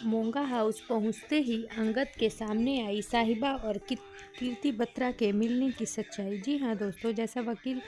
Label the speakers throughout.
Speaker 1: मोंगा house पहुंचते ही अंगद के सामने आई साहिबा और कीर्ति बत्रा के मिलने की सच्चाई। जी हाँ दोस्तों, जैसा वकील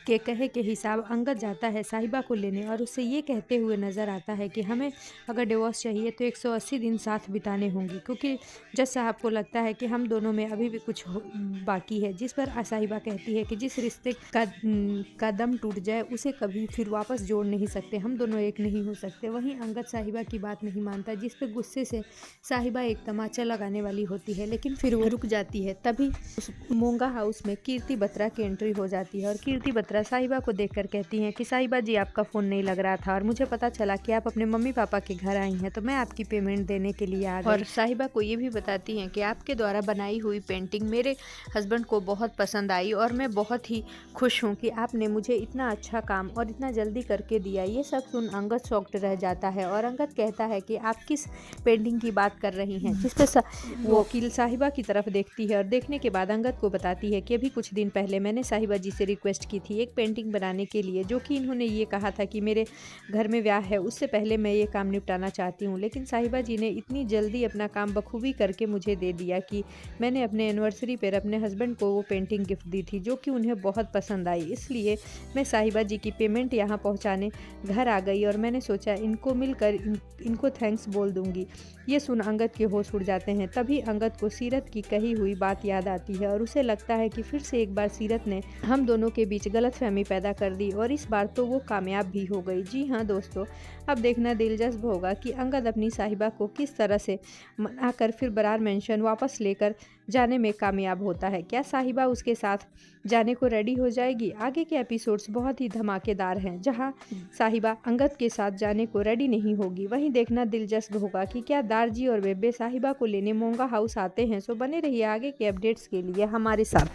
Speaker 1: के कहे के हिसाब अंगद जाता है साहिबा को लेने और उससे ये कहते हुए नज़र आता है कि हमें अगर डिवोर्स चाहिए तो 180 दिन साथ बिताने होंगे, क्योंकि जज साहब को लगता है कि हम दोनों में अभी भी कुछ बाकी है। जिस पर साहिबा कहती है कि जिस रिश्ते का दम टूट जाए उसे कभी फिर वापस जोड़ नहीं सकते, हम दोनों एक नहीं हो सकते। वहीं अंगद साहिबा की बात नहीं मानता, जिस पे गुस्से से साहिबा एक तमाचा लगाने वाली होती है, लेकिन फिर वो रुक जाती है। तभी उस मोंगा हाउस में कीर्ति बत्रा की एंट्री हो जाती है और कीर्ति बत्रा साहिबा को देखकर कहती हैं कि साहिबा जी, आपका फ़ोन नहीं लग रहा था और मुझे पता चला कि आप अपने मम्मी पापा के घर आई हैं, तो मैं आपकी पेमेंट देने के लिए आ गई। और साहिबा को ये भी बताती हैं कि आपके द्वारा बनाई हुई पेंटिंग मेरे हस्बैंड को बहुत पसंद आई और मैं बहुत ही खुश हूँ कि आपने मुझे इतना अच्छा काम और इतना जल्दी करके दिया। ये सब सुन अंगद शॉक्ड रह जाता है और अंगद कहता है कि आप किस पेंटिंग की बात कर रही हैं, जिस पर वो वकील साहिबा की तरफ देखती है और देखने के बाद अंगद को बताती है कि अभी कुछ दिन पहले मैंने साहिबा जी से रिक्वेस्ट की थी एक पेंटिंग बनाने के लिए, जो कि इन्होंने ये कहा था कि मेरे घर में ब्याह है उससे पहले मैं ये काम निपटाना चाहती हूँ, लेकिन साहिबा जी ने इतनी जल्दी अपना काम बखूबी करके मुझे दे दिया कि मैंने अपने एनिवर्सरी पर अपने हस्बैंड को वो पेंटिंग गिफ्ट दी थी, जो कि उन्हें बहुत पसंद आई। इसलिए मैं साहिबा जी की पेमेंट यहाँ पहुँचाने घर आ गई और मैंने सोचा इनको मिलकर इनको थैंक्स बोल दूंगी। ये सुन अंगद के होश उड़ जाते हैं। तभी अंगद को सीरत की कही हुई बात याद आती है और उसे लगता है कि फिर से एक बार सीरत ने हम दोनों के बीच गलतफहमी पैदा कर दी और इस बार तो वो कामयाब भी हो गई। जी हाँ दोस्तों, अब देखना दिलचस्प होगा कि अंगद अपनी साहिबा को किस तरह से मनाकर फिर बरार मेंशन वापस लेकर जाने में कामयाब होता है। क्या साहिबा उसके साथ जाने को रेडी हो जाएगी? आगे के एपिसोड्स बहुत ही धमाकेदार हैं, जहां साहिबा अंगद के साथ जाने को रेडी नहीं होगी। वहीं देखना दिलचस्प होगा कि क्या दारजी और बेबे साहिबा को लेने मोंगा हाउस आते हैं। सो बने रहिए आगे के अपडेट्स के लिए हमारे साथ।